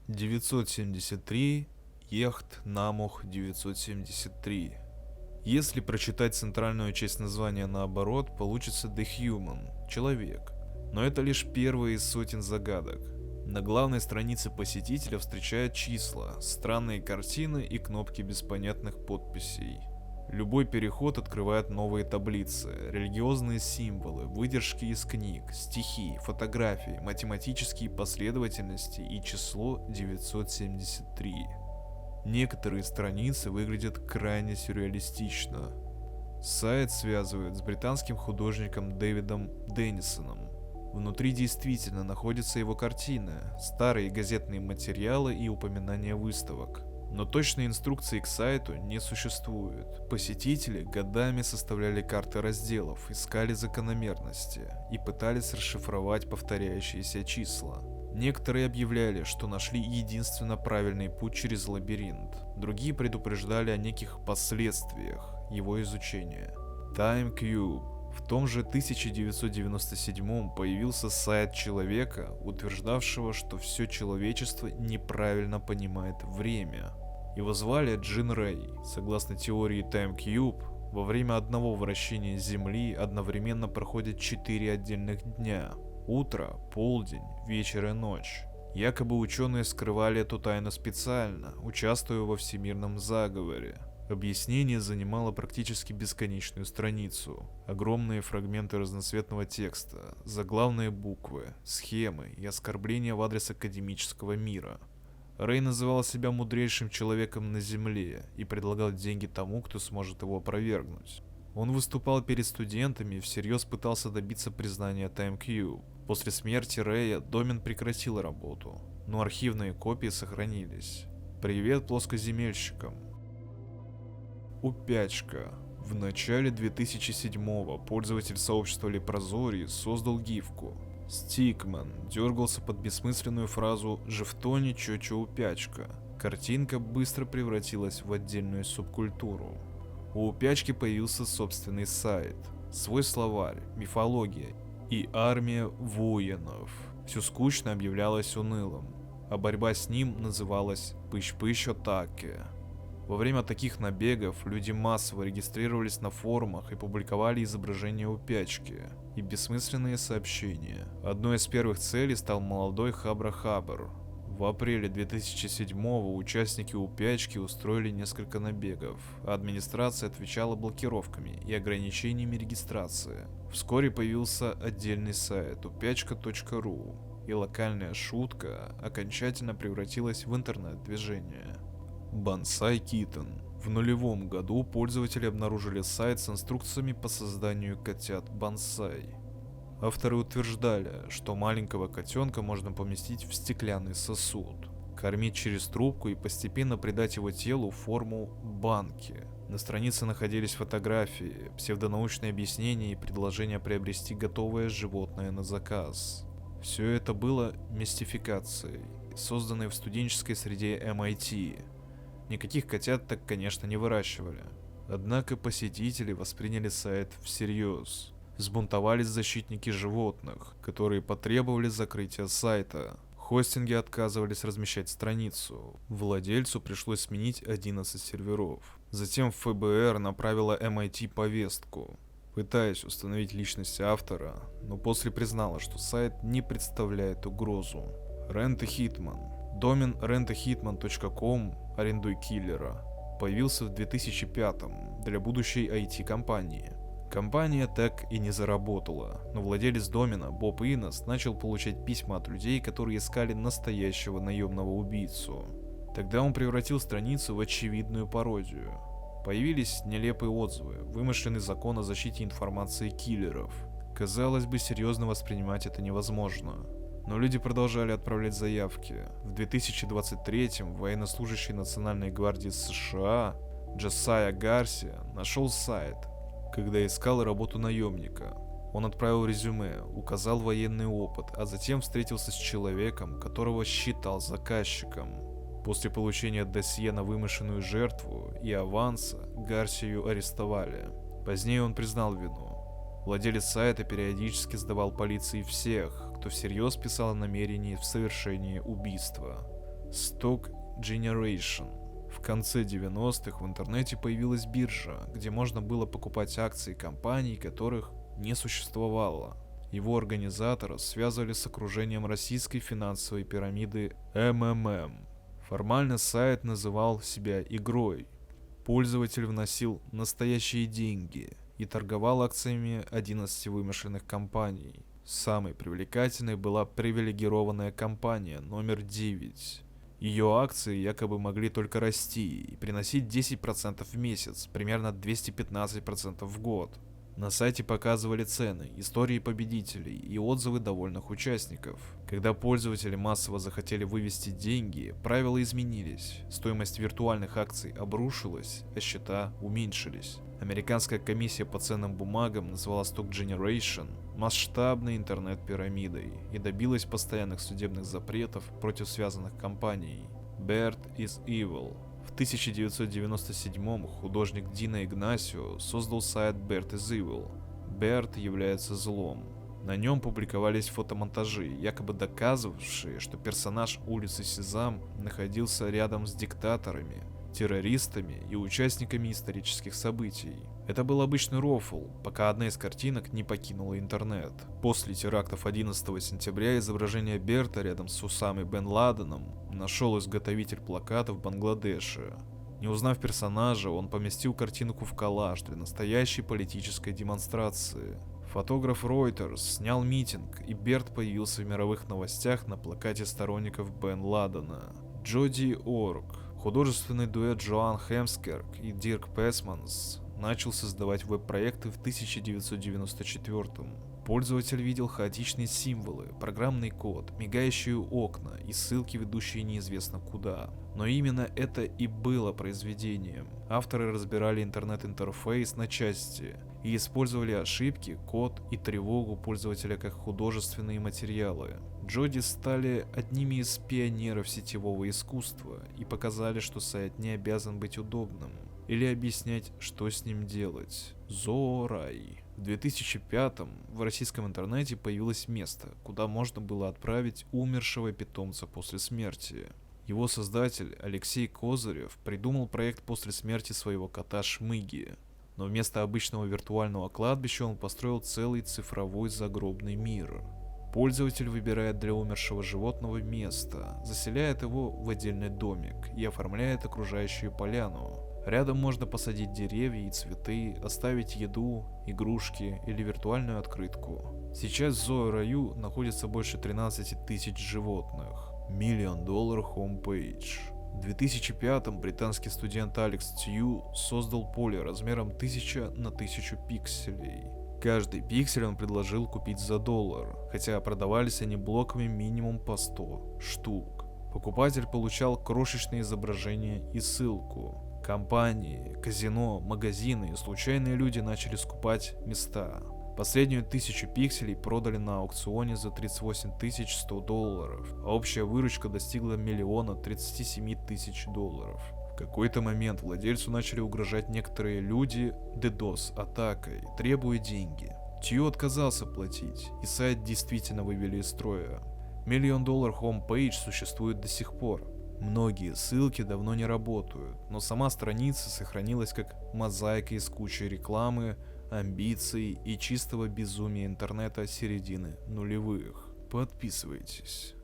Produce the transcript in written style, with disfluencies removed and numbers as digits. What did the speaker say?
973 Яхт Намух 973. Если прочитать центральную часть названия наоборот, получится The Human – человек. Но это лишь первая из сотен загадок. На главной странице посетителя встречают числа, странные картины и кнопки без понятных подписей. Любой переход открывает новые таблицы, религиозные символы, выдержки из книг, стихи, фотографии, математические последовательности и число 973. Некоторые страницы выглядят крайне сюрреалистично. Сайт связывают с британским художником Дэвидом Деннисоном. Внутри действительно находятся его картины, старые газетные материалы и упоминания выставок. Но точной инструкции к сайту не существует. Посетители годами составляли карты разделов, искали закономерности и пытались расшифровать повторяющиеся числа. Некоторые объявляли, что нашли единственно правильный путь через лабиринт. Другие предупреждали о неких последствиях его изучения. Time Cube. В том же 1997 появился сайт человека, утверждавшего, что все человечество неправильно понимает время. Его звали Джин Рэй. Согласно теории Time Cube, во время одного вращения Земли одновременно проходят 4 отдельных дня – утро, полдень, вечер и ночь. Якобы ученые скрывали эту тайну специально, участвуя во всемирном заговоре. Объяснение занимало практически бесконечную страницу. Огромные фрагменты разноцветного текста, заглавные буквы, схемы и оскорбления в адрес академического мира. Рэй называл себя мудрейшим человеком на Земле и предлагал деньги тому, кто сможет его опровергнуть. Он выступал перед студентами и всерьез пытался добиться признания Time Cube. После смерти Рэя домен прекратил работу, но архивные копии сохранились. Привет плоскоземельщикам. Упячка. В начале 2007-го пользователь сообщества Лепрозорий создал гифку. Стикман дергался под бессмысленную фразу «Жевтони чё-чё упячка». Картинка быстро превратилась в отдельную субкультуру. У Упячки появился собственный сайт, свой словарь, мифология и армия воинов. Все скучно объявлялось унылым, а борьба с ним называлась «Пыщ-пыщ-отаке». Во время таких набегов люди массово регистрировались на форумах и публиковали изображения Упячки и бессмысленные сообщения. Одной из первых целей стал молодой Хабра-Хабр. В апреле 2007-го участники Упячки устроили несколько набегов, а администрация отвечала блокировками и ограничениями регистрации. Вскоре появился отдельный сайт upячка.ru, и локальная шутка окончательно превратилась в интернет-движение. Bonsai Kitten. В нулевом году пользователи обнаружили сайт с инструкциями по созданию котят бонсай. Авторы утверждали, что маленького котенка можно поместить в стеклянный сосуд, кормить через трубку и постепенно придать его телу форму банки. На странице находились фотографии, псевдонаучные объяснения и предложения приобрести готовое животное на заказ. Все это было мистификацией, созданной в студенческой среде MIT. Никаких котят так, конечно, не выращивали. Однако посетители восприняли сайт всерьез. Взбунтовались защитники животных, которые потребовали закрытия сайта. Хостинги отказывались размещать страницу. Владельцу пришлось сменить 11 серверов. Затем ФБР направила MIT повестку, пытаясь установить личность автора, но после признала, что сайт не представляет угрозу. Рент Хитман. Домен rentahitman.com «Арендуй киллера» появился в 2005-м для будущей IT-компании. Компания так и не заработала, но владелец домена Боб Иннес начал получать письма от людей, которые искали настоящего наемного убийцу. Тогда он превратил страницу в очевидную пародию. Появились нелепые отзывы, вымышленный закон о защите информации киллеров. Казалось бы, серьезно воспринимать это невозможно. Но люди продолжали отправлять заявки. В 2023-м военнослужащий Национальной гвардии США Джосайя Гарсия нашел сайт, когда искал работу наемника. Он отправил резюме, указал военный опыт, а затем встретился с человеком, которого считал заказчиком. После получения досье на вымышленную жертву и аванса Гарсию арестовали. Позднее он признал вину. Владелец сайта периодически сдавал полиции всех, кто всерьез писал о намерении в совершении убийства. Stock Generation. В конце 90-х в интернете появилась биржа, где можно было покупать акции компаний, которых не существовало. Его организаторы связывали с окружением российской финансовой пирамиды МММ. Формально сайт называл себя игрой. Пользователь вносил настоящие деньги и торговал акциями 11 вымышленных компаний. Самой привлекательной была привилегированная компания номер 9. Ее акции якобы могли только расти и приносить 10% в месяц, примерно 215% в год. На сайте показывали цены, истории победителей и отзывы довольных участников. Когда пользователи массово захотели вывести деньги, правила изменились, стоимость виртуальных акций обрушилась, а счета уменьшились. Американская комиссия по ценным бумагам назвала Stock Generation масштабной интернет-пирамидой и добилась постоянных судебных запретов против связанных компаний. Beard is Evil. В 1997-м художник Дино Игнасио создал сайт Beard is Evil. Beard является злом. На нем публиковались фотомонтажи, якобы доказывавшие, что персонаж улицы Сезам находился рядом с диктаторами, террористами и участниками исторических событий. Это был обычный рофл, пока одна из картинок не покинула интернет. После терактов 11 сентября изображение Берта рядом с Усамой бен Ладеном нашел изготовитель плаката в Бангладеше. Не узнав персонажа, он поместил картинку в коллаж для настоящей политической демонстрации. Фотограф Reuters снял митинг, и Берт появился в мировых новостях на плакате сторонников бен Ладена. Джоди Орг, художественный дуэт Джоан Хемскерк и Дирк Песманс, начал создавать веб-проекты в 1994-м. Пользователь видел хаотичные символы, программный код, мигающие окна и ссылки, ведущие неизвестно куда. Но именно это и было произведением. Авторы разбирали интернет-интерфейс на части и использовали ошибки, код и тревогу пользователя как художественные материалы. Джоди стали одними из пионеров сетевого искусства и показали, что сайт не обязан быть удобным или объяснять, что с ним делать. Зоорай. В 2005-м в российском интернете появилось место, куда можно было отправить умершего питомца после смерти. Его создатель Алексей Козырев придумал проект после смерти своего кота Шмыги. Но вместо обычного виртуального кладбища он построил целый цифровой загробный мир. Пользователь выбирает для умершего животного место, заселяет его в отдельный домик и оформляет окружающую поляну. Рядом можно посадить деревья и цветы, оставить еду, игрушки или виртуальную открытку. Сейчас в зоораю находится больше 13 тысяч животных. $1 Million Homepage. В 2005-м британский студент Алекс Тью создал поле размером 1000 на 1000 пикселей. Каждый пиксель он предложил купить за $1, хотя продавались они блоками минимум по 100 штук. Покупатель получал крошечные изображения и ссылку. Компании, казино, магазины и случайные люди начали скупать места. Последнюю 1000 пикселей продали на аукционе за $38 100, а общая выручка достигла $1 037 000. В какой-то момент владельцу начали угрожать некоторые люди DDoS-атакой, требуя деньги. Тью отказался платить, и сайт действительно вывели из строя. $1 Million Homepage существует до сих пор. Многие ссылки давно не работают, но сама страница сохранилась как мозаика из кучи рекламы, амбиций и чистого безумия интернета середины нулевых. Подписывайтесь.